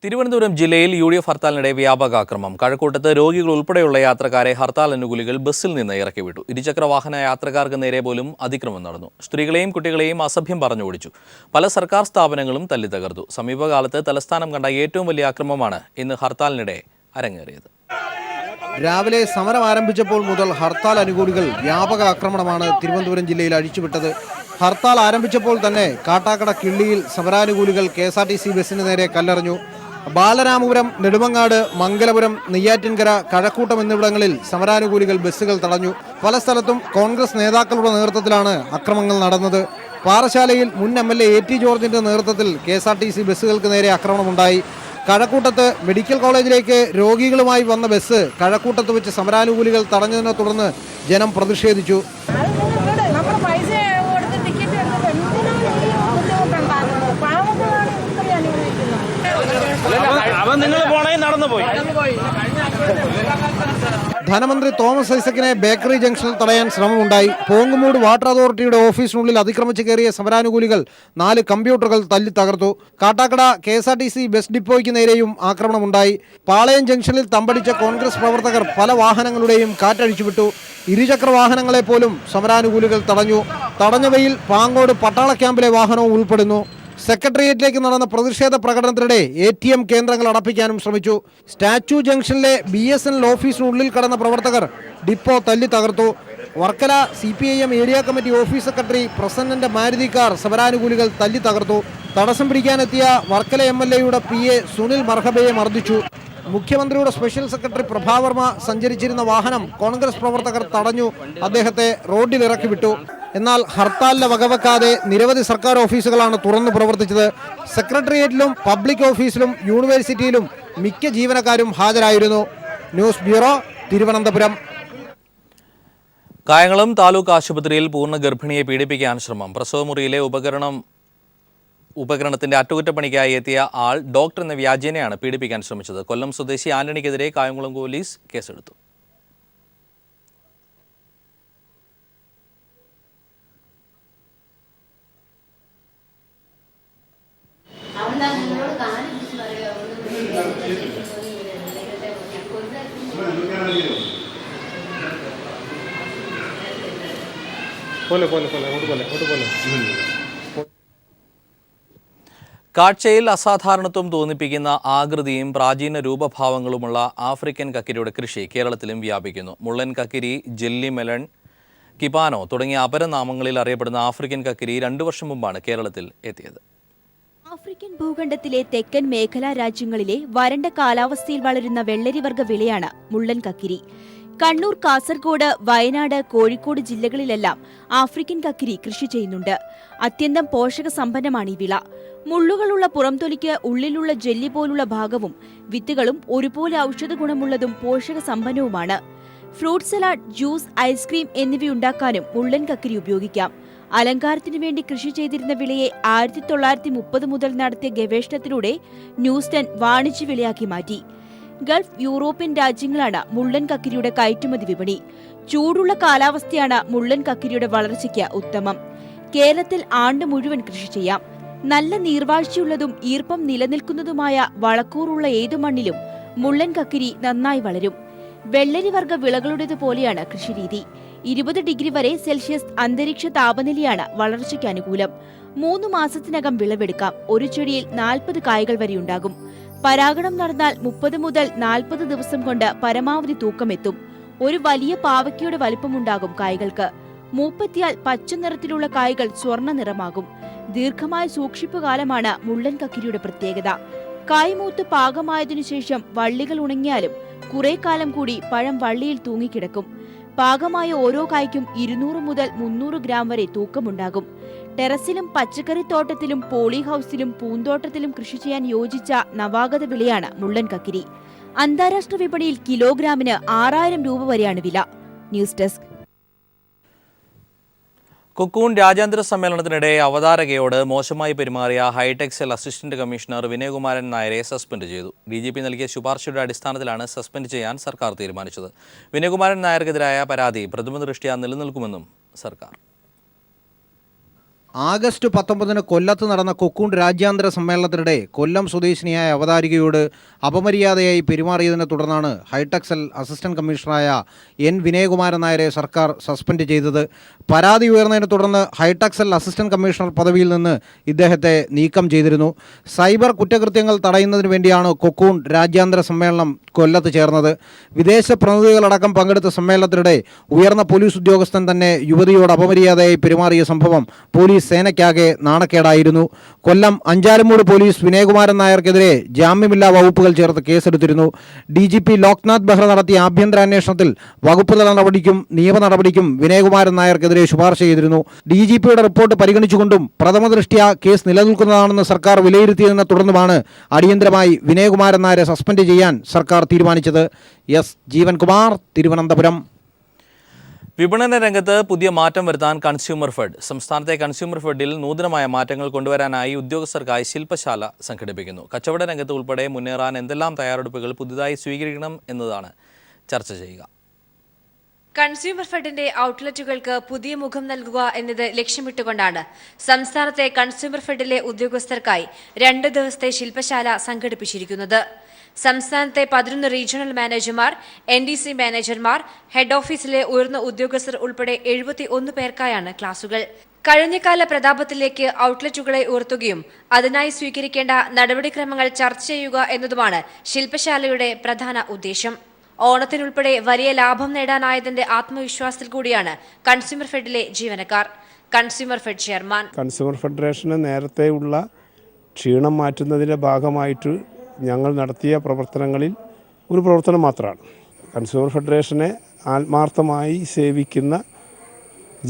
തിരുവനന്തപുരം ജില്ലയിൽ യു.ഡി.എഫ് ഹർത്താലിനിടെ വ്യാപകാക്രമം. കഴക്കൂട്ടത്ത് രോഗികൾ ഉൾപ്പെടെയുള്ള യാത്രക്കാരെ ഹർത്താൽ അനുകൂലികൾ ബസ്സിൽ നിന്ന് ഇറക്കിവിട്ടു. ഇരുചക്ര വാഹന യാത്രക്കാർക്ക് നേരെ പോലും അതിക്രമം നടന്നു. സ്ത്രീകളെയും കുട്ടികളെയും അസഭ്യം പറഞ്ഞു ഓടിച്ചു. പല സർക്കാർ സ്ഥാപനങ്ങളും തല്ലിത്തകർത്തു. സമീപകാലത്ത് തലസ്ഥാനം കണ്ട ഏറ്റവും വലിയ ആക്രമണമാണ് ഇന്ന് ഹർത്താലിനിടെ അരങ്ങേറിയത്. രാവിലെ സമരം ആരംഭിച്ചപ്പോൾ മുതൽ ഹർത്താൽ അനുകൂലികൾ വ്യാപക ആക്രമണമാണ് തിരുവനന്തപുരം ജില്ലയിൽ അഴിച്ചുവിട്ടത്. ഹർത്താൽ ആരംഭിച്ചപ്പോൾ തന്നെ കാട്ടാക്കട കിള്ളിയിൽ സമരാനുകൂലികൾ KSRTC ബസ്സിന് നേരെ കല്ലെറിഞ്ഞു. ബാലരാമപുരം, നെടുമങ്ങാട്, മംഗലപുരം, നെയ്യാറ്റിൻകര, കഴക്കൂട്ടം എന്നിവിടങ്ങളിൽ സമരാനുകൂലികൾ ബസ്സുകൾ തടഞ്ഞു. പല സ്ഥലത്തും കോൺഗ്രസ് നേതാക്കളുടെ നേതൃത്വത്തിലാണ് അക്രമങ്ങൾ നടന്നത്. പാറശാലയിൽ മുൻ MLA A.T. ജോർജിന്റെ നേതൃത്വത്തിൽ KSRTC ബസ്സുകൾക്ക് നേരെ ആക്രമണമുണ്ടായി. കഴക്കൂട്ടത്ത് മെഡിക്കൽ കോളേജിലേക്ക് രോഗികളുമായി വന്ന ബസ് കഴക്കൂട്ടത്ത് വെച്ച് സമരാനുകൂലികൾ തടഞ്ഞതിനെ തുടർന്ന് ജനം പ്രതിഷേധിച്ചു. ധനമന്ത്രി തോമസ് ഐസക്കിനെ ബേക്കറി ജംഗ്ഷനിൽ തടയാൻ ശ്രമമുണ്ടായി. പോങ്ങുമൂട് വാട്ടർ അതോറിറ്റിയുടെ ഓഫീസിനുള്ളിൽ അതിക്രമിച്ച് കയറിയ സമരാനുകൂലികൾ 4 കമ്പ്യൂട്ടറുകൾ തല്ലി തകർത്തു. കാട്ടാക്കട KSRTC ബസ് ഡിപ്പോയ്ക്ക് നേരെയും ആക്രമണമുണ്ടായി. പാളയം ജംഗ്ഷനിൽ തമ്പടിച്ച കോൺഗ്രസ് പ്രവർത്തകർ പല വാഹനങ്ങളുടെയും കാറ്റഴിച്ചുവിട്ടു. ഇരുചക്ര വാഹനങ്ങളെ പോലും സമരാനുകൂലികൾ തടഞ്ഞു. തടഞ്ഞവയിൽ പാങ്ങോട് പട്ടാള ക്യാമ്പിലെ വാഹനവും ഉൾപ്പെടുന്നു. സെക്രട്ടേറിയറ്റിലേക്ക് നടന്ന പ്രതിഷേധ പ്രകടനത്തിനിടെ ATM കേന്ദ്രങ്ങൾ അടപ്പിക്കാനും ശ്രമിച്ചു. സ്റ്റാച്യു ജംഗ്ഷനിലെ BSNL ഓഫീസിനുള്ളിൽ കടന്ന പ്രവർത്തകർ ഡിപ്പോ തല്ലി തകർത്തു. Varkala CPIM area committee office secretary പ്രസന്നന്റെ മാരുതി കാർ സമരാനുകൂലികൾ തല്ലി തകർത്തു. തടസ്സം പിടിക്കാനെത്തിയ വർക്കല MLAയുടെ PA സുനിൽ മർഹബയെ മർദ്ദിച്ചു. മുഖ്യമന്ത്രിയുടെ സ്പെഷ്യൽ സെക്രട്ടറി പ്രഭാവർമ്മ സഞ്ചരിച്ചിരുന്ന വാഹനം കോൺഗ്രസ് പ്രവർത്തകർ തടഞ്ഞു. അദ്ദേഹത്തെ റോഡിൽ ഇറക്കി വിട്ടു. എന്നാൽ ഹർത്താലിനെ വകവെക്കാതെ നിരവധി സർക്കാർ ഓഫീസുകളാണ് തുറന്നു പ്രവർത്തിച്ചത്. സെക്രട്ടേറിയറ്റിലും പബ്ലിക് ഓഫീസിലും യൂണിവേഴ്സിറ്റിയിലും മിക്ക ജീവനക്കാരും ഹാജരായിരുന്നു. News bureau, Thiruvananthapuram. കായംകുളം താലൂക്ക് ആശുപത്രിയിൽ പൂർണ്ണ ഗർഭിണിയെ പീഡിപ്പിക്കാൻ ശ്രമം. പ്രസവമുറിയിലെ ഉപകരണത്തിന്റെ അറ്റകുറ്റപ്പണിക്കായി എത്തിയ ആൾ ഡോക്ടർ എന്ന വ്യാജേനയാണ് പീഡിപ്പിക്കാൻ ശ്രമിച്ചത്. കൊല്ലം സ്വദേശി ആന്റണിക്കെതിരെ കായംകുളം പോലീസ് കേസെടുത്തു. കാഴ്ചയിൽ അസാധാരണത്വം തോന്നിപ്പിക്കുന്ന ആകൃതിയും പ്രാചീന രൂപഭാവങ്ങളുമുള്ള ആഫ്രിക്കൻ കക്കിരിയുടെ കൃഷി കേരളത്തിലും വ്യാപിക്കുന്നു. മുള്ളൻ കക്കിരി, ജെല്ലി മെലൺ, കിപാനോ തുടങ്ങിയ അപരനാമങ്ങളിൽ അറിയപ്പെടുന്ന ആഫ്രിക്കൻ കക്കിരി 2 വർഷം മുമ്പാണ് കേരളത്തിൽ എത്തിയത്. ആഫ്രിക്കൻ ഭൂഖണ്ഡത്തിലെ തെക്കൻ മേഖലാ രാജ്യങ്ങളിലെ വരണ്ട കാലാവസ്ഥയിൽ വളരുന്ന വെള്ളരിവർഗ വിളയാണ് മുള്ളൻ കക്കിരി. കണ്ണൂർ, കാസർഗോഡ്, വയനാട്, കോഴിക്കോട് ജില്ലകളിലെല്ലാം ആഫ്രിക്കൻ കക്കിരി കൃഷി ചെയ്യുന്നുണ്ട്. അത്യന്തം പോഷക സമ്പന്നമാണ് ഈ വിള. മുള്ളുകളുള്ള പുറംതൊലിക്ക് ഉള്ളിലുള്ള ജെല്ലി പോലുള്ള ഭാഗവും വിത്തുകളും ഒരുപോലെ ഔഷധ ഗുണമുള്ളതും പോഷക സമ്പന്നവുമാണ്. ഫ്രൂട്ട് സലാഡ്, ജ്യൂസ്, ഐസ്ക്രീം എന്നിവയുണ്ടാക്കാനും മുള്ളൻ കക്കിരി ഉപയോഗിക്കാം. അലങ്കാരത്തിനു വേണ്ടി കൃഷി ചെയ്തിരുന്ന വിളയെ 1930 മുതൽ നടത്തിയ ഗവേഷണത്തിലൂടെ ന്യൂസ്റ്റൺ വാണിജ്യ വിളയാക്കി മാറ്റി. ഗൾഫ്, യൂറോപ്യൻ രാജ്യങ്ങളാണ് മുള്ളൻ കക്കിരിയുടെ കയറ്റുമതി വിപണി. ചൂടുള്ള കാലാവസ്ഥയാണ് മുള്ളൻ കക്കിരിയുടെ വളർച്ചയ്ക്ക് ഉത്തമം. കേരളത്തിൽ ആണ്ട് മുഴുവൻ കൃഷി ചെയ്യാം. നല്ല നീർവാഴ്ചയുള്ളതും ഈർപ്പം നിലനിൽക്കുന്നതുമായ വളക്കൂറുള്ള ഏതു മണ്ണിലും മുള്ളൻ കക്കിരി നന്നായി വളരും. വെള്ളരിവർഗ വിളകളുടേതുപോലെയാണ് കൃഷിരീതി. 20 ഡിഗ്രി വരെ സെൽഷ്യസ് അന്തരീക്ഷ താപനിലയാണ് വളർച്ചയ്ക്ക് അനുകൂലം. 3 മാസത്തിനകം വിളവെടുക്കാം. ഒരു ചെടിയിൽ 40 കായ്കൾ വരെയുണ്ടാകും. പരാഗണം നടന്നാൽ 30 മുതൽ 40 ദിവസം കൊണ്ട് പരമാവധി തൂക്കമെത്തും. ഒരു വലിയ പാവയ്ക്കയുടെ വലിപ്പമുണ്ടാകും കായ്കൾക്ക്. മൂപ്പെത്തിയാൽ പച്ച നിറത്തിലുള്ള കായ്കൾ സ്വർണ്ണ നിറമാകും. ദീർഘമായ സൂക്ഷിപ്പുകാലമാണ് മുള്ളൻ കക്കിരിയുടെ പ്രത്യേകത. കായ്മൂത്ത് പാകമായതിനു ശേഷം വള്ളികൾ ഉണങ്ങിയാലും കുറെ കാലം കൂടി പഴം വള്ളിയിൽ തൂങ്ങിക്കിടക്കും. പാകമായ ഓരോ കായ്ക്കും 200 മുതൽ 300 ഗ്രാം വരെ തൂക്കമുണ്ടാകും. ടെറസിലും പച്ചക്കറിത്തോട്ടത്തിലും പോളി ഹൌസിലും പൂന്തോട്ടത്തിലും കൃഷി ചെയ്യാൻ യോജിച്ച നവാഗത വിളയാണ് മുള്ളൻ കക്കിരി. അന്താരാഷ്ട്ര വിപണിയിൽ കിലോഗ്രാമിന് 6000 രൂപ വരെയാണ് വില. News desk. കൊക്കൂൺ രാജ്യാന്തര സമ്മേളനത്തിനിടെ അവതാരകയോട് മോശമായി പെരുമാറിയ ഹൈടെക് സെൽ അസിസ്റ്റന്റ് കമ്മീഷണർ വിനയകുമാരൻ നായരെ സസ്പെൻഡ് ചെയ്തു. DGP നൽകിയ ശുപാർശയുടെ അടിസ്ഥാനത്തിലാണ് സസ്പെൻഡ് ചെയ്യാൻ സർക്കാർ തീരുമാനിച്ചത്. വിനയകുമാരൻ നായർക്കെതിരായ പരാതി പ്രഥമ ദൃഷ്ട്യാ നിലനിൽക്കുമെന്നും സർക്കാർ. ആഗസ്റ്റ് 19 കൊല്ലത്ത് നടന്ന കൊക്കൂൺ രാജ്യാന്തര സമ്മേളനത്തിനിടെ കൊല്ലം സ്വദേശിനിയായ അവതാരികയോട് അപമര്യാദയായി പെരുമാറിയതിനെ തുടർന്നാണ് ഹൈടെക് സെൽ അസിസ്റ്റന്റ് കമ്മീഷണറായ എൻ വിനയകുമാരൻ നായരെ സർക്കാർ സസ്പെൻഡ് ചെയ്തത്. പരാതി ഉയർന്നതിനെ തുടർന്ന് ഹൈടെക് സെൽ അസിസ്റ്റന്റ് കമ്മീഷണർ പദവിയിൽ നിന്ന് ഇദ്ദേഹത്തെ നീക്കം ചെയ്തിരുന്നു. സൈബർ കുറ്റകൃത്യങ്ങൾ തടയുന്നതിന് വേണ്ടിയാണ് കൊക്കൂൺ രാജ്യാന്തര സമ്മേളനം കൊല്ലത്ത് ചേർന്നത്. വിദേശ പ്രതിനിധികളടക്കം പങ്കെടുത്ത സമ്മേളനത്തിനിടെ ഉയർന്ന പോലീസ് ഉദ്യോഗസ്ഥൻ തന്നെ യുവതിയോട് അപമര്യാദയായി പെരുമാറിയ സംഭവം പോലീസ് സേനയ്ക്കാകെ നാണക്കേടായിരുന്നു. കൊല്ലം അഞ്ചാലുമൂട് പോലീസ് വിനയകുമാരൻ നായർക്കെതിരെ ജാമ്യമില്ലാ വകുപ്പുകൾ ചേർത്ത് കേസെടുത്തിരുന്നു. DGP ലോക്നാഥ് ബെഹ്റ നടത്തിയ ആഭ്യന്തരാന്വേഷണത്തിൽ വകുപ്പ് തല നടപടിക്കും നിയമ നടപടിക്കും വിനയകുമാരൻ നായർക്കെതിരെ ശുപാർശ ചെയ്തിരുന്നു. DGPയുടെ റിപ്പോർട്ട് പരിഗണിച്ചുകൊണ്ടും പ്രഥമദൃഷ്ട്യാ കേസ് നിലനിൽക്കുന്നതാണെന്ന് സർക്കാർ വിലയിരുത്തിയതിനെ തുടർന്നുമാണ് അടിയന്തരമായി വിനയകുമാരൻ നായരെ സസ്പെൻഡ് ചെയ്യാൻ സർക്കാർ തീരുമാനിച്ചത്. എസ് ജീവൻകുമാർ, തിരുവനന്തപുരം. വിപണന രംഗത്ത് പുതിയ മാറ്റം വരുത്താൻ കൺസ്യൂമർ ഫെഡ്. സംസ്ഥാനത്തെ കൺസ്യൂമർ ഫെഡിൽ നൂതനമായ മാറ്റങ്ങൾ കൊണ്ടുവരാനായി ഉദ്യോഗസ്ഥർക്കായി ശില്പശാല സംഘടിപ്പിക്കുന്നു. കച്ചവട രംഗത്ത് ഉൾപ്പെടെ മുന്നേറാൻ എന്തെല്ലാം തയ്യാറെടുപ്പുകൾ പുതുതായി സ്വീകരിക്കണം എന്നതാണ് ചർച്ച ചെയ്യുക. കൺസ്യൂമർ ഫെഡിന്റെ ഔട്ട്ലെറ്റുകൾക്ക് പുതിയ മുഖം നൽകുക എന്നത് ലക്ഷ്യമിട്ടുകൊണ്ടാണ് സംസ്ഥാനത്തെ കൺസ്യൂമർ ഫെഡിലെ ഉദ്യോഗസ്ഥർക്കായി 2 ദിവസത്തെ ശില്പശാല സംഘടിപ്പിച്ചിരിക്കുന്നത്. സംസ്ഥാനത്തെ 11 റീജിയണൽ മാനേജർമാർ, NDC മാനേജർമാർ, ഹെഡ് ഓഫീസിലെ ഉയർന്ന ഉദ്യോഗസ്ഥർ ഉൾപ്പെടെ 71 പേർക്കായാണ് ക്ലാസുകൾ. കഴിഞ്ഞകാല പ്രതാപത്തിലേക്ക് ഔട്ട്ലെറ്റുകളെ ഉയർത്തുകയും അതിനായി സ്വീകരിക്കേണ്ട നടപടിക്രമങ്ങൾ ചർച്ച ചെയ്യുക എന്നതുമാണ് ശില്പശാലയുടെ പ്രധാന ഉദ്ദേശം. ഓണത്തിനുൾപ്പെടെ വലിയ ലാഭം നേടാനായതിന്റെ ആത്മവിശ്വാസത്തിൽ കൂടിയാണ് കൺസ്യൂമർ ഫെഡിലെ ജീവനക്കാർ. കൺസ്യൂമർ ഫെഡ് ചെയർമാൻ കൺസ്യൂമർ ഫെഡറേഷന് നേരത്തെയുള്ള ക്ഷീണം മാറ്റുന്നതിൻ്റെ ഭാഗമായിട്ട് ഞങ്ങൾ നടത്തിയ പ്രവർത്തനങ്ങളിൽ ഒരു പ്രവർത്തനം മാത്രമാണ്. കൺസ്യൂമർ ഫെഡറേഷനെ ആത്മാർത്ഥമായി സേവിക്കുന്ന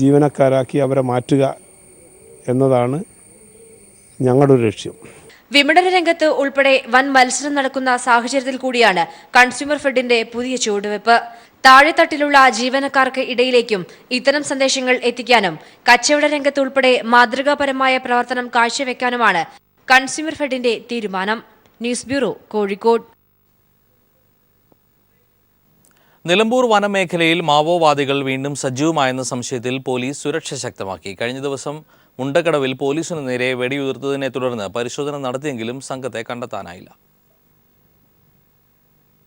ജീവനക്കാരാക്കി അവരെ മാറ്റുക എന്നതാണ് ഞങ്ങളുടെ ഒരു ലക്ഷ്യം. വിപണന രംഗത്ത് ഉൾപ്പെടെ വൻ മത്സരം നടക്കുന്ന സാഹചര്യത്തിൽ കൂടിയാണ് കൺസ്യൂമർ ഫെഡിന്റെ പുതിയ ചുവടുവെപ്പ്. താഴെത്തട്ടിലുള്ള ജീവനക്കാർക്ക് ഇടയിലേക്കും ഇത്തരം സന്ദേശങ്ങൾ എത്തിക്കാനും കച്ചവട രംഗത്ത് ഉൾപ്പെടെ മാതൃകാപരമായ പ്രവർത്തനം കാഴ്ചവെക്കാനുമാണ് കൺസ്യൂമർ ഫെഡിന്റെ തീരുമാനം. News bureau, Kozhikode. നിലമ്പൂർ വനമേഖലയിൽ മാവോവാദികൾ വീണ്ടും സജീവമായെന്ന സംശയത്തിൽ പോലീസ് സുരക്ഷ ശക്തമാക്കി. കഴിഞ്ഞ ദിവസം മുണ്ടക്കടവിൽ പോലീസിന് നേരെ വെടിയുതിർത്തതിനെ തുടർന്ന് പരിശോധന നടത്തിയെങ്കിലും സംഘത്തെ കണ്ടെത്താനായില്ല.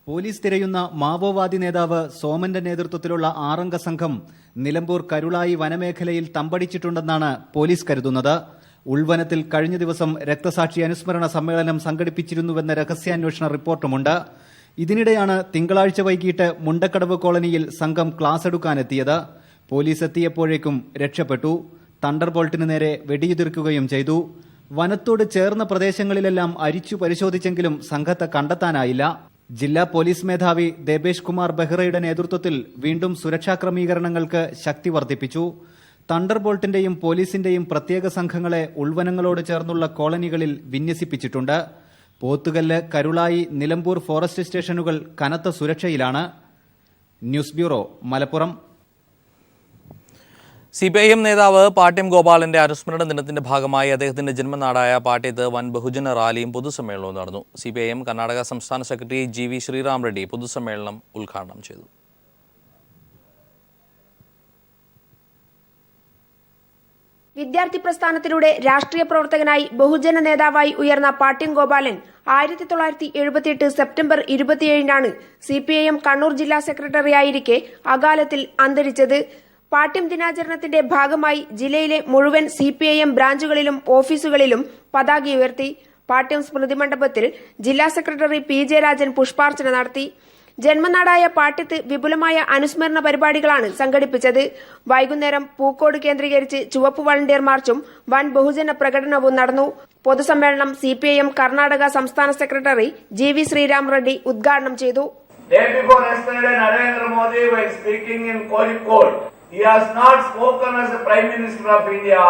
പോലീസ് തിരയുന്ന മാവോവാദി നേതാവ് സോമന്റെ നേതൃത്വത്തിലുള്ള 6 സംഘം നിലമ്പൂർ കരുളായി വനമേഖലയിൽ തമ്പടിച്ചിട്ടുണ്ടെന്നാണ് പോലീസ് കരുതുന്നത്. ഉൾവനത്തിൽ കഴിഞ്ഞ ദിവസം രക്തസാക്ഷി അനുസ്മരണ സമ്മേളനം സംഘടിപ്പിച്ചിരുന്നുവെന്ന രഹസ്യാന്വേഷണ റിപ്പോർട്ടുമുണ്ട്. ഇതിനിടെയാണ് തിങ്കളാഴ്ച വൈകിട്ട് മുണ്ടക്കടവ് കോളനിയിൽ സംഘം ക്ലാസ് എടുക്കാനെത്തിയത്. പോലീസ് എത്തിയപ്പോഴേക്കും രക്ഷപ്പെട്ടു. തണ്ടർബോൾട്ടിന് നേരെ വെടിയുതിർക്കുകയും ചെയ്തു. വനത്തോട് ചേർന്ന പ്രദേശങ്ങളിലെല്ലാം അരിച്ചു പരിശോധിച്ചെങ്കിലും സംഘത്തെ കണ്ടെത്താനായില്ല. ജില്ലാ പോലീസ് മേധാവി ദേബേഷ് കുമാർ ബെഹ്റയുടെ നേതൃത്വത്തിൽ വീണ്ടും സുരക്ഷാ ക്രമീകരണങ്ങൾക്ക് ശക്തി വർദ്ധിപ്പിച്ചു. തണ്ടർബോൾട്ടിന്റെയും പോലീസിന്റെയും പ്രത്യേക സംഘങ്ങളെ ഉൾവനങ്ങളോട് ചേർന്നുള്ള കോളനികളിൽ വിന്യസിപ്പിച്ചിട്ടുണ്ട്. പോത്തുകല്ല്, കരുളായി, നിലമ്പൂർ ഫോറസ്റ്റ് സ്റ്റേഷനുകൾ കനത്ത സുരക്ഷയിലാണ്. News bureau, Malappuram. CPIM നേതാവ് പാട്യം ഗോപാലന്റെ അനുസ്മരണ ദിനത്തിന്റെ ഭാഗമായി അദ്ദേഹത്തിന്റെ ജന്മനാടായ പാട്യത്ത് വൻ ബഹുജന റാലിയും പൊതുസമ്മേളനവും നടന്നു. CPIM കർണാടക സംസ്ഥാന സെക്രട്ടറി GV ശ്രീറാം റെഡ്ഡി പൊതുസമ്മേളനം ഉദ്ഘാടനം ചെയ്തു. വിദ്യാർത്ഥി പ്രസ്ഥാനത്തിലൂടെ രാഷ്ട്രീയ പ്രവർത്തകനായി ബഹുജന നേതാവായി ഉയർന്ന പാട്യം ഗോപാലൻ 1978 സെപ്റ്റംബർ 27-നാണ് CPIM കണ്ണൂർ ജില്ലാ സെക്രട്ടറിയായിരിക്കെ അകാലത്തിൽ അന്തരിച്ചത്. പാട്യം ദിനാചരണത്തിന്റെ ഭാഗമായി ജില്ലയിലെ മുഴുവൻ CPIM ബ്രാഞ്ചുകളിലും ഓഫീസുകളിലും പതാക ഉയർത്തി. പാട്യം സ്മൃതി മണ്ഡപത്തിൽ ജില്ലാ സെക്രട്ടറി PJ രാജൻ പുഷ്പാർച്ചന നടത്തി. ജന്മനാടായ പാട്യത്ത് വിപുലമായ അനുസ്മരണ പരിപാടികളാണ് സംഘടിപ്പിച്ചത്. വൈകുന്നേരം പൂക്കോട് കേന്ദ്രീകരിച്ച് ചുവപ്പ് വളണ്ടിയർ മാർച്ചും വൻ ബഹുജന പ്രകടനവും നടന്നു. പൊതുസമ്മേളനം CPIM കർണാടക സംസ്ഥാന സെക്രട്ടറി GV ശ്രീറാം റെഡ്ഡി ഉദ്ഘാടനം ചെയ്തു. He has not spoken as a Prime Minister of India,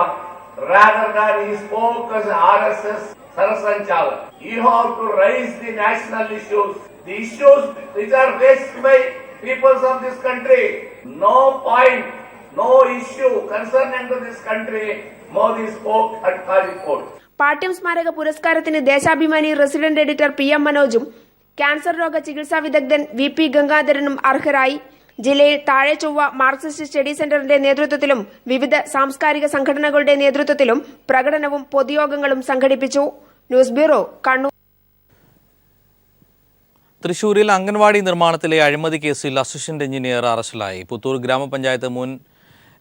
rather than he spoke as RSS Sarasanchalak. You have to raise the national issues, the issues which are faced by peoples of this country. No point, no issue concerning to this country, Modi spoke at Kozhikode. Pattiam സ്മാരക പുരസ്കാരത്തിന് Deshabhimani resident editor PM മനോജും cancer രോഗ ചികിത്സാ വിദഗ്ധൻ VP ഗംഗാധരനും അർഹരായി. ജില്ലയിൽ താഴെ ചൊവ്വ മാർക്സിസ്റ്റ് സ്റ്റഡി സെന്ററിന്റെ നേതൃത്വത്തിലും വിവിധ സാംസ്കാരിക സംഘടനകളുടെ നേതൃത്വത്തിലും പ്രകടനവും പൊതുയോഗങ്ങളും സംഘടിപ്പിച്ചു. News bureau, Kannur. തൃശൂരിൽ അംഗൻവാടി നിർമ്മാണത്തിലെ അഴിമതി കേസിൽ അസിസ്റ്റന്റ് എഞ്ചിനീയർ അറസ്റ്റിലായി. പുത്തൂർ ഗ്രാമപഞ്ചായത്ത് മുൻ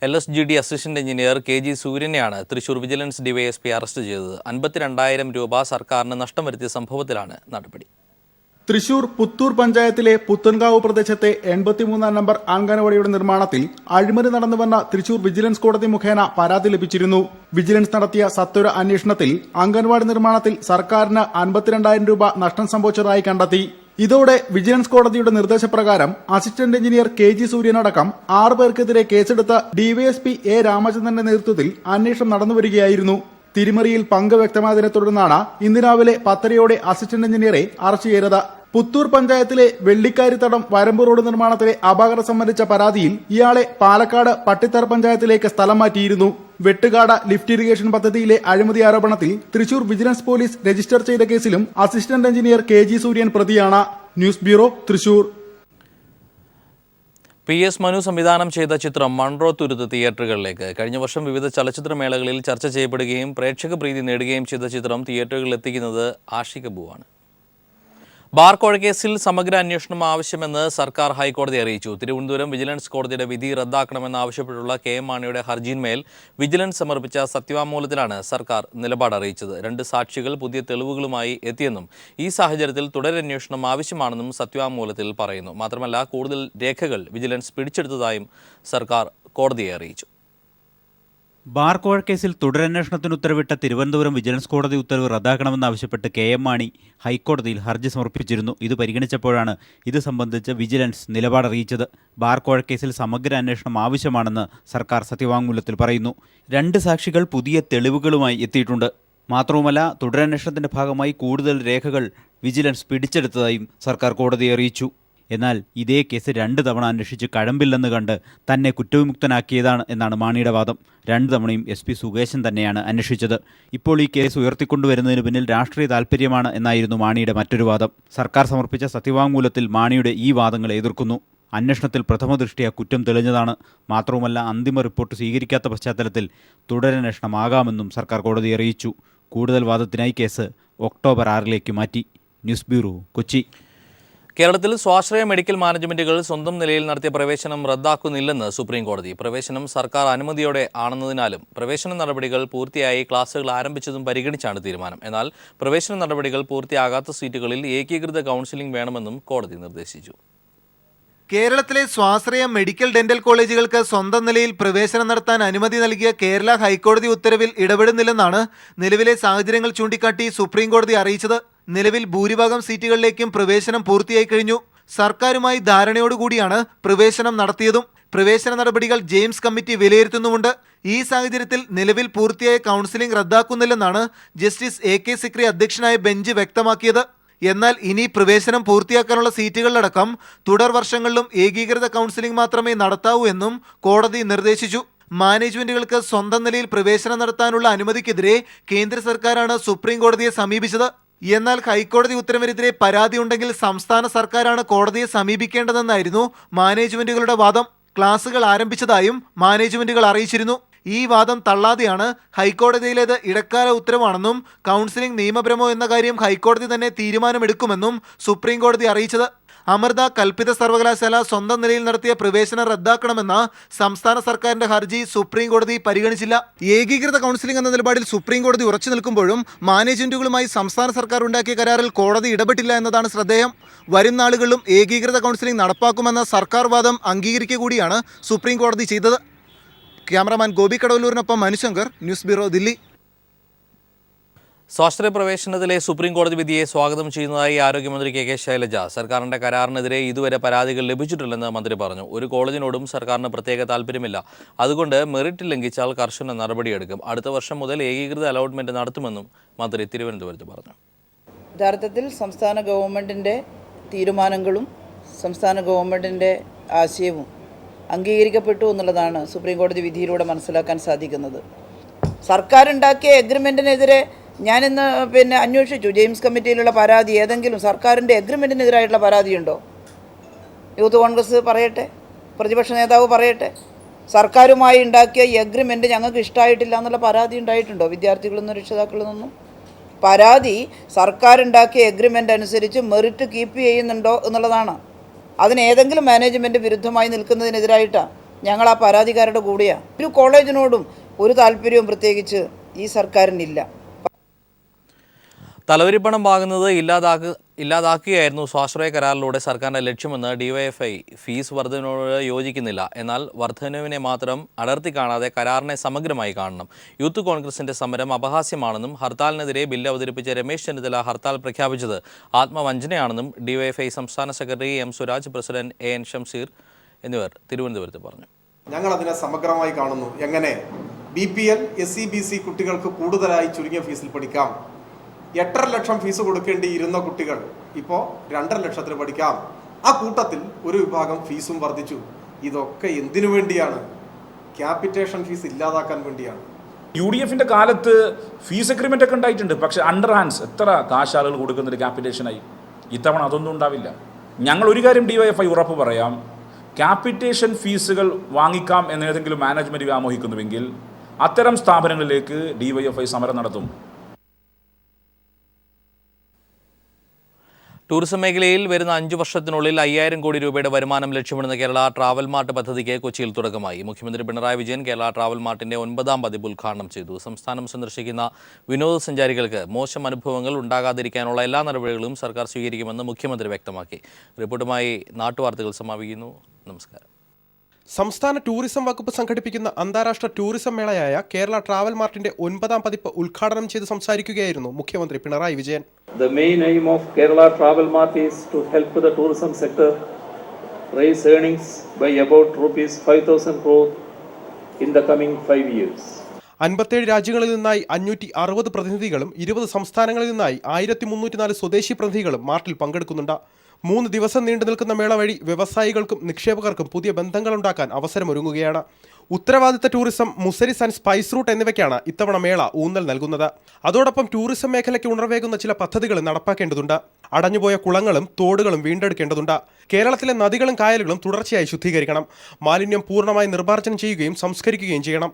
LSGD അസിസ്റ്റന്റ് എഞ്ചിനീയർ KG സൂര്യനെയാണ് തൃശൂർ വിജിലൻസ് ഡിവൈഎസ്പി അറസ്റ്റ് ചെയ്തത്. 52,000 രൂപ സർക്കാരിന് നഷ്ടം വരുത്തിയ സംഭവത്തിലാണ് നടപടി. തൃശൂർ പുത്തൂർ പഞ്ചായത്തിലെ പുത്തൻകാവ് പ്രദേശത്തെ 83-ാം നമ്പർ അംഗനവാടിയുടെ നിർമ്മാണത്തിൽ അഴിമതി നടന്നുവെന്ന തൃശൂർ വിജിലൻസ് കോടതി മുഖേന പരാതി ലഭിച്ചിരുന്നു. വിജിലൻസ് നടത്തിയ സത്വര അന്വേഷണത്തിൽ അംഗൻവാടി നിർമ്മാണത്തിൽ സർക്കാരിന് 52,000 രൂപ നഷ്ടം സംഭവിച്ചതായി കണ്ടെത്തി. ഇതോടെ വിജിലൻസ് കോടതിയുടെ നിർദ്ദേശപ്രകാരം അസിസ്റ്റന്റ് എഞ്ചിനീയർ KG സൂര്യനടക്കം 6 പേർക്കെതിരെ കേസെടുത്ത ഡിവൈഎസ്പി A രാമചന്ദ്രന്റെ നേതൃത്വത്തിൽ അന്വേഷണം നടന്നുവരികയായിരുന്നു. തിരിമറിയിൽ പങ്ക് വ്യക്തമായതിനെ തുടർന്നാണ് ഇന്ന് രാവിലെ 10:30 അസിസ്റ്റന്റ് എഞ്ചിനീയറെ അറസ്റ്റ് ചെയ്തത്. പുത്തൂർ പഞ്ചായത്തിലെ വെള്ളിക്കാരിത്തടം വരമ്പ് റോഡ് നിർമ്മാണത്തിലെ അപകടം സംബന്ധിച്ച പരാതിയിൽ ഇയാളെ പാലക്കാട് പട്ടിത്തറ പഞ്ചായത്തിലേക്ക് സ്ഥലം മാറ്റിയിരുന്നു. വെട്ടുകാട് ലിഫ്റ്റ് ഇറിഗേഷൻ പദ്ധതിയിലെ അഴിമതി ആരോപണത്തിൽ തൃശൂർ വിജിലൻസ് പോലീസ് രജിസ്റ്റർ ചെയ്ത കേസിലും അസിസ്റ്റന്റ് എഞ്ചിനീയർ KG സൂര്യൻ പ്രതിയാണ്. News bureau, Thrissur. PS Manu സംവിധാനം ചെയ്ത ചിത്രം മൺറോ തുരുത്ത് തിയേറ്ററുകളിലേക്ക്. കഴിഞ്ഞ വർഷം വിവിധ ചലച്ചിത്രമേളകളിൽ ചർച്ച ചെയ്യപ്പെടുകയും പ്രേക്ഷക പ്രീതി നേടുകയും ചെയ്ത ചിത്രം തിയേറ്ററുകളിൽ എത്തിക്കുന്നത് ആഷിഖ് അബുവാണ്. ബാർ കോഴക്കേസിൽ സമഗ്ര അന്വേഷണം ആവശ്യമെന്ന് സർക്കാർ ഹൈക്കോടതി അറിയിച്ചു. തിരുവനന്തപുരം വിജിലൻസ് കോടതിയുടെ വിധി റദ്ദാക്കണമെന്നാവശ്യപ്പെട്ടുള്ള KM മാണിയുടെ ഹർജിയിന്മേൽ വിജിലൻസ് സമർപ്പിച്ച സത്യവാങ്മൂലത്തിലാണ് സർക്കാർ നിലപാട് അറിയിച്ചത്. 2 സാക്ഷികൾ പുതിയ തെളിവുകളുമായി എത്തിയെന്നും ഈ സാഹചര്യത്തിൽ തുടരന്വേഷണം ആവശ്യമാണെന്നും സത്യവാങ്മൂലത്തിൽ പറയുന്നു. മാത്രമല്ല, കൂടുതൽ രേഖകൾ വിജിലൻസ് പിടിച്ചെടുത്തതായും സർക്കാർ കോടതിയെ അറിയിച്ചു. ബാർ കോഴക്കേസിൽ തുടരന്വേഷണത്തിന് ഉത്തരവിട്ട തിരുവനന്തപുരം വിജിലൻസ് കോടതി ഉത്തരവ് റദ്ദാക്കണമെന്നാവശ്യപ്പെട്ട് KM മാണി ഹൈക്കോടതിയിൽ ഹർജി സമർപ്പിച്ചിരുന്നു. ഇത് പരിഗണിച്ചപ്പോഴാണ് ഇത് സംബന്ധിച്ച് വിജിലൻസ് നിലപാടറിയിച്ചത്. ബാർ കോഴക്കേസിൽ സമഗ്ര അന്വേഷണം ആവശ്യമാണെന്ന് സർക്കാർ സത്യവാങ്മൂലത്തിൽ പറയുന്നു. 2 സാക്ഷികൾ പുതിയ തെളിവുകളുമായി എത്തിയിട്ടുണ്ട്. മാത്രവുമല്ല, തുടരന്വേഷണത്തിന്റെ ഭാഗമായി കൂടുതൽ രേഖകൾ വിജിലൻസ് പിടിച്ചെടുത്തതായും സർക്കാർ കോടതിയെ അറിയിച്ചു. എന്നാൽ ഇതേ കേസ് 2 തവണ അന്വേഷിച്ച് കഴമ്പില്ലെന്ന് കണ്ട് തന്നെ കുറ്റവിമുക്തനാക്കിയതാണ് എന്നാണ് മാണിയുടെ വാദം. 2 തവണയും SP സുകേശൻ തന്നെയാണ് അന്വേഷിച്ചത്. ഇപ്പോൾ ഈ കേസ് ഉയർത്തിക്കൊണ്ടുവരുന്നതിന് പിന്നിൽ രാഷ്ട്രീയ താൽപ്പര്യമാണ് എന്നായിരുന്നു മാണിയുടെ മറ്റൊരു വാദം. സർക്കാർ സമർപ്പിച്ച സത്യവാങ്മൂലത്തിൽ മാണിയുടെ ഈ വാദങ്ങളെ എതിർക്കുന്നു. അന്വേഷണത്തിൽ പ്രഥമ ദൃഷ്ട്യാ കുറ്റം തെളിഞ്ഞതാണ്. മാത്രവുമല്ല, അന്തിമ റിപ്പോർട്ട് സ്വീകരിക്കാത്ത പശ്ചാത്തലത്തിൽ തുടരന്വേഷണമാകാമെന്നും സർക്കാർ കോടതി അറിയിച്ചു. കൂടുതൽ വാദത്തിനായി കേസ് ഒക്ടോബർ 6 മാറ്റി. News bureau, Kochi. കേരളത്തിൽ സ്വാശ്രയ മെഡിക്കൽ മാനേജ്മെന്റുകൾ സ്വന്തം നിലയിൽ നടത്തിയ പ്രവേശനം റദ്ദാക്കുന്നില്ലെന്ന് സുപ്രീം കോടതി. പ്രവേശനം സർക്കാർ അനുമതിയോടെ ആണെന്നതിനാലും പ്രവേശന നടപടികൾ പൂർത്തിയായി ക്ലാസുകൾ ആരംഭിച്ചതും പരിഗണിച്ചാണ് തീരുമാനം. എന്നാൽ പ്രവേശന നടപടികൾ പൂർത്തിയാകാത്ത സീറ്റുകളിൽ ഏകീകൃത കൗൺസിലിംഗ് വേണമെന്നും കോടതി നിർദ്ദേശിച്ചു. കേരളത്തിലെ സ്വാശ്രയ മെഡിക്കൽ ഡെന്റൽ കോളേജുകൾക്ക് സ്വന്തം നിലയിൽ പ്രവേശനം നടത്താൻ അനുമതി നൽകിയ കേരള ഹൈക്കോടതി ഉത്തരവിൽ ഇടപെടുന്നില്ലെന്നാണ് നിലവിലെ സാഹചര്യങ്ങൾ ചൂണ്ടിക്കാട്ടി സുപ്രീം കോടതി അറിയിച്ചത്. നിലവിൽ ഭൂരിഭാഗം സീറ്റുകളിലേക്കും പ്രവേശനം പൂർത്തിയായി കഴിഞ്ഞു. സർക്കാരുമായി ധാരണയോടുകൂടിയാണ് പ്രവേശനം നടത്തിയതും. പ്രവേശന നടപടികൾ ജെയിംസ് കമ്മിറ്റി വിലയിരുത്തുന്നുമുണ്ട്. ഈ സാഹചര്യത്തിൽ നിലവിൽ പൂർത്തിയായ കൗൺസിലിംഗ് റദ്ദാക്കുന്നില്ലെന്നാണ് ജസ്റ്റിസ് AK സിക്രി അധ്യക്ഷനായ ബെഞ്ച് വ്യക്തമാക്കിയത്. എന്നാൽ ഇനി പ്രവേശനം പൂർത്തിയാക്കാനുള്ള സീറ്റുകളിലടക്കം തുടർ വർഷങ്ങളിലും ഏകീകൃത കൗൺസിലിംഗ് മാത്രമേ നടത്താവൂ എന്നും കോടതി നിർദ്ദേശിച്ചു. മാനേജ്മെന്റുകൾക്ക് സ്വന്തം നിലയിൽ പ്രവേശനം നടത്താനുള്ള അനുമതിക്കെതിരെ കേന്ദ്ര സർക്കാരാണ് സുപ്രീം കോടതിയെ സമീപിച്ചത്. എന്നാൽ ഹൈക്കോടതി ഉത്തരവിനെതിരെ പരാതിയുണ്ടെങ്കിൽ സംസ്ഥാന സർക്കാരാണ് കോടതിയെ സമീപിക്കേണ്ടതെന്നായിരുന്നു മാനേജ്മെന്റുകളുടെ വാദം. ക്ലാസുകൾ ആരംഭിച്ചതായും മാനേജ്മെന്റുകൾ അറിയിച്ചിരുന്നു. ഈ വാദം തള്ളാതെയാണ് ഹൈക്കോടതിയിലേത് ഇടക്കാല ഉത്തരവാണെന്നും കൗൺസിലിംഗ് നിയമപരമോ എന്ന കാര്യം ഹൈക്കോടതി തന്നെ തീരുമാനമെടുക്കുമെന്നും സുപ്രീം കോടതി അറിയിച്ചത്. അമൃത കൽപ്പിത സർവകലാശാല സ്വന്തം നിലയിൽ നടത്തിയ പ്രവേശനം റദ്ദാക്കണമെന്ന സംസ്ഥാന സർക്കാരിന്റെ ഹർജി സുപ്രീം കോടതി പരിഗണിച്ചില്ല. ഏകീകൃത കൗൺസിലിംഗ് എന്ന നിലപാടിൽ സുപ്രീം കോടതി ഉറച്ചു നിൽക്കുമ്പോഴും മാനേജ്മെന്റുകളുമായി സംസ്ഥാന സർക്കാർ ഉണ്ടാക്കിയ കരാറിൽ കോടതി ഇടപെട്ടില്ല എന്നതാണ് ശ്രദ്ധേയം. വരും നാളുകളിലും ഏകീകൃത കൗൺസിലിംഗ് നടപ്പാക്കുമെന്ന സർക്കാർ വാദം അംഗീകരിക്കുക കൂടിയാണ് സുപ്രീം കോടതി ചെയ്തത്. ക്യാമറമാൻ ഗോപി കടവല്ലൂരിനൊപ്പം മനുശങ്കർ, ന്യൂസ് ബ്യൂറോ, ദില്ലി. സ്വാശ്രയ പ്രവേശനത്തിലെ സുപ്രീം കോടതി വിധിയെ സ്വാഗതം ചെയ്യുന്നതായി ആരോഗ്യമന്ത്രി KK ശൈലജ. സർക്കാരിന്റെ കരാറിനെതിരെ ഇതുവരെ പരാതികൾ ലഭിച്ചിട്ടില്ലെന്ന് മന്ത്രി പറഞ്ഞു. ഒരു കോളേജിനോടും സർക്കാരിന് പ്രത്യേക താല്പര്യമില്ല. അതുകൊണ്ട് മെറിറ്റ് ലംഘിച്ചാൽ കർശന നടപടിയെടുക്കും. അടുത്ത വർഷം മുതൽ ഏകീകൃത അലോട്ട്മെന്റ് നടത്തുമെന്നും മന്ത്രി തിരുവനന്തപുരത്ത് പറഞ്ഞു. യഥാർത്ഥത്തിൽ സംസ്ഥാന ഗവൺമെൻറ്റിൻ്റെ തീരുമാനങ്ങളും സംസ്ഥാന ഗവൺമെൻറ്റിൻ്റെ ആശയവും അംഗീകരിക്കപ്പെട്ടു എന്നുള്ളതാണ് സുപ്രീം കോടതി വിധിയിലൂടെ മനസ്സിലാക്കാൻ സാധിക്കുന്നത്. സർക്കാരുണ്ടാക്കിയ എഗ്രിമെൻറ്റിനെതിരെ ഞാനിന്ന് അന്വേഷിച്ചു. ജെയിംസ് കമ്മിറ്റിയിലുള്ള പരാതി ഏതെങ്കിലും സർക്കാരിൻ്റെ എഗ്രിമെൻറ്റിനെതിരായിട്ടുള്ള പരാതിയുണ്ടോ? യൂത്ത് കോൺഗ്രസ് പറയട്ടെ. പ്രതിപക്ഷ നേതാവ് പറയട്ടെ. സർക്കാരുമായി ഉണ്ടാക്കിയ ഈ എഗ്രിമെൻ്റ് ഞങ്ങൾക്ക് ഇഷ്ടമായിട്ടില്ല എന്നുള്ള പരാതി ഉണ്ടായിട്ടുണ്ടോ വിദ്യാർത്ഥികളിൽ നിന്നും രക്ഷിതാക്കളിൽ നിന്നും? പരാതി സർക്കാരുണ്ടാക്കിയ എഗ്രിമെൻ്റ് അനുസരിച്ച് മെറിറ്റ് കീപ്പ് ചെയ്യുന്നുണ്ടോ എന്നുള്ളതാണ്. അതിന് ഏതെങ്കിലും മാനേജ്മെൻറ്റ് വിരുദ്ധമായി നിൽക്കുന്നതിനെതിരായിട്ടാണ് ഞങ്ങൾ ആ പരാതിക്കാരുടെ കൂടെയാണ്. ഒരു കോളേജിനോടും ഒരു താല്പര്യവും പ്രത്യേകിച്ച് ഈ സർക്കാരിനില്ല. തലവരിപ്പണം വാങ്ങുന്നത് ഇല്ലാതാക്കുകയായിരുന്നു സ്വാശ്രയ കരാറിലൂടെ സർക്കാരിന്റെ ലക്ഷ്യമെന്ന് ഡിവൈഎഫ്ഐ ഫീസ് വർധനയോട് യോജിക്കുന്നില്ല. എന്നാൽ വർധനവിനെ മാത്രം അടർത്തി കാണാതെ കരാറിനെ സമഗ്രമായി കാണണം. യൂത്ത് കോൺഗ്രസിന്റെ സമരം അപഹാസ്യമാണെന്നും ഹർത്താലിനെതിരെ ബില്ല് അവതരിപ്പിച്ച രമേശ് ചെന്നിത്തല ഹർത്താൽ പ്രഖ്യാപിച്ചത് ആത്മവഞ്ചനയാണെന്നും ഡിവൈഎഫ്ഐ സംസ്ഥാന secretary M Suraj, president AN Shamseer എന്നിവർ തിരുവനന്തപുരത്ത് പറഞ്ഞു. ഞങ്ങൾ അതിനെ സമഗ്രമായി കാണുന്നു. എങ്ങനെ BPL, SC, BC കുട്ടികൾക്ക് കൂടുതലായി ചുരുങ്ങിയ ഫീസിൽ പഠിക്കാം. 8.5 ലക്ഷം ഫീസ് കൊടുക്കേണ്ടിയിരുന്ന കുട്ടികൾ ഇപ്പോൾ 2.5 ലക്ഷത്തിന് പഠിക്കാം. ആ കൂട്ടത്തിൽ ഒരു വിഭാഗം ഫീസും വർദ്ധിച്ചു. ഇതൊക്കെ എന്തിനു വേണ്ടിയാണ്? ക്യാപിറ്റേഷൻ ഫീസ് ഇല്ലാതാക്കാൻ വേണ്ടിയാണ്. UDFിന്റെ കാലത്ത് ഫീസ് അഗ്രിമെന്റ് ഒക്കെ ഉണ്ടായിട്ടുണ്ട്. പക്ഷെ അണ്ടർ ഹാൻഡ്സ് എത്ര കാശ് ആളുകൾ കൊടുക്കുന്നൊരു ക്യാപിറ്റേഷനായി. ഇത്തവണ അതൊന്നും ഉണ്ടാവില്ല. ഞങ്ങൾ ഒരു കാര്യം DYFI ഉറപ്പ് പറയാം, ക്യാപിറ്റേഷൻ ഫീസുകൾ വാങ്ങിക്കാം എന്നേതെങ്കിലും മാനേജ്മെന്റ് വ്യാമോഹിക്കുന്നുവെങ്കിൽ അത്തരം സ്ഥാപനങ്ങളിലേക്ക് DYFI സമരം നടത്തും. ടൂറിസം മേഖലയിൽ വരുന്ന 5 വർഷത്തിനുള്ളിൽ 5000 കോടി രൂപയുടെ വരുമാനം ലക്ഷ്യമിടുന്ന കേരള ട്രാവൽ മാർട്ട് പദ്ധതിക്ക് കൊച്ചിയിൽ തുടക്കമായി. മുഖ്യമന്ത്രി പിണറായി വിജയൻ കേരള ട്രാവൽ മാർട്ടിന്റെ 9ാം പതിപ്പ് ഉദ്ഘാടനം ചെയ്തു. സംസ്ഥാനം സന്ദർശിക്കുന്ന വിനോദസഞ്ചാരികൾക്ക് മോശം അനുഭവങ്ങൾ ഉണ്ടാകാതിരിക്കാനുള്ള എല്ലാ നടപടികളും സർക്കാർ സ്വീകരിക്കുമെന്ന് മുഖ്യമന്ത്രി വ്യക്തമാക്കി. റിപ്പോർട്ടുമായി നാട്ടുവാർത്തകൾ സമാപിക്കുന്നു. നമസ്കാരം. സംസ്ഥാന ടൂറിസം വകുപ്പ് സംഘടിപ്പിക്കുന്ന അന്താരാഷ്ട്ര ടൂറിസം മേളയായ കേരള ട്രാവൽ മാർട്ടിന്റെ 9ാം പതിപ്പ് ഉദ്ഘാടനം ചെയ്ത് സംസാരിക്കുകയായിരുന്നു മുഖ്യമന്ത്രി Pinarayi Vijayan. The main aim of Kerala Travel Mart is to help the tourism sector raise earnings by about rupees 5,000 crore in the coming 5 years. 57 രാജ്യങ്ങളിൽ നിന്നായി 560 പ്രതിനിധികളും 20 സംസ്ഥാനങ്ങളിൽ നിന്നായി 1304 സ്വദേശി പ്രതിനിധികളും മാർട്ടിൽ പങ്കെടുക്കുന്നുണ്ട്. 3 ദിവസം നീണ്ടു നിൽക്കുന്ന മേള വഴി വ്യവസായികൾക്കും നിക്ഷേപകർക്കും പുതിയ ബന്ധങ്ങളുണ്ടാക്കാൻ അവസരമൊരുങ്ങുകയാണ്. ഉത്തരവാദിത്ത tourism, Muziris and spice route എന്നിവയ്ക്കാണ് ഇത്തവണ മേള ഊന്നൽ നൽകുന്നത്. അതോടൊപ്പം ടൂറിസം മേഖലയ്ക്ക് ഉണർവേകുന്ന ചില പദ്ധതികൾ നടപ്പാക്കേണ്ടതുണ്ട്. അടഞ്ഞുപോയ കുളങ്ങളും തോടുകളും വീണ്ടെടുക്കേണ്ടതുണ്ട്. കേരളത്തിലെ നദികളും കായലുകളും തുടർച്ചയായി ശുദ്ധീകരിക്കണം. മാലിന്യം പൂർണ്ണമായി നിർമ്മാർജ്ജനം ചെയ്യുകയും സംസ്കരിക്കുകയും ചെയ്യണം.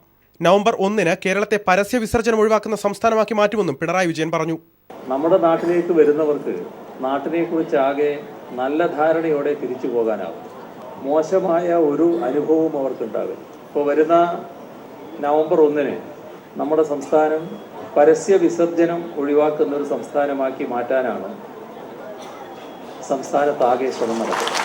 നവംബർ 1 കേരളത്തെ പരസ്യ വിസർജനം ഒഴിവാക്കുന്ന സംസ്ഥാനമാക്കി മാറ്റുമെന്നും പിണറായി വിജയൻ പറഞ്ഞു. നമ്മുടെ നാട്ടിലേക്ക് വരുന്നവർക്ക് നാട്ടിനെക്കുറിച്ച് ആകെ നല്ല ധാരണയോടെ തിരിച്ചു പോകാനാവും. മോശമായ ഒരു അനുഭവവും അവർക്കുണ്ടാകും. ഇപ്പോൾ വരുന്ന നവംബർ 1 നമ്മുടെ സംസ്ഥാനം പരസ്യ വിസർജനം ഒഴിവാക്കുന്ന ഒരു സംസ്ഥാനമാക്കി മാറ്റാനാണ് സംസ്ഥാനത്താകെ ശ്രമം നടത്തുന്നത്.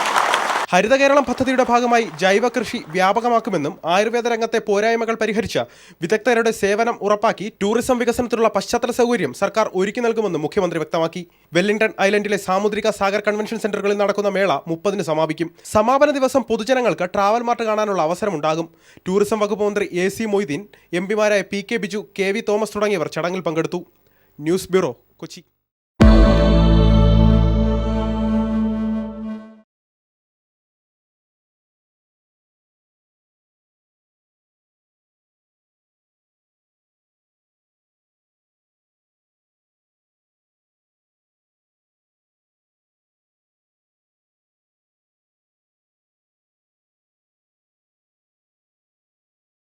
ഹരിത കേരളം പദ്ധതിയുടെ ഭാഗമായി ജൈവ കൃഷി വ്യാപകമാക്കുമെന്നും ആയുർവേദ രംഗത്തെ പോരായ്മകൾ പരിഹരിച്ച് വിദഗ്ധരുടെ സേവനം ഉറപ്പാക്കി ടൂറിസം വികസനത്തിനുള്ള പശ്ചാത്തല സൗകര്യം സർക്കാർ ഒരുക്കി നൽകുമെന്നും മുഖ്യമന്ത്രി വ്യക്തമാക്കി. വെല്ലിംഗ്ടൺ ഐലൻഡിലെ സാമുദ്രിക സാഗർ കൺവെൻഷൻ സെന്ററുകളിൽ നടക്കുന്ന മേള 30 സമാപിക്കും. സമാപന ദിവസം പൊതുജനങ്ങൾക്ക് ട്രാവൽ മാർട്ട് കാണാനുള്ള അവസരമുണ്ടാകും. ടൂറിസം വകുപ്പ് മന്ത്രി AC മൊയ്തീൻ, MPമാരായ PK ബിജു, KV തോമസ് തുടങ്ങിയവർ ചടങ്ങിൽ പങ്കെടുത്തു. News bureau, Kochi.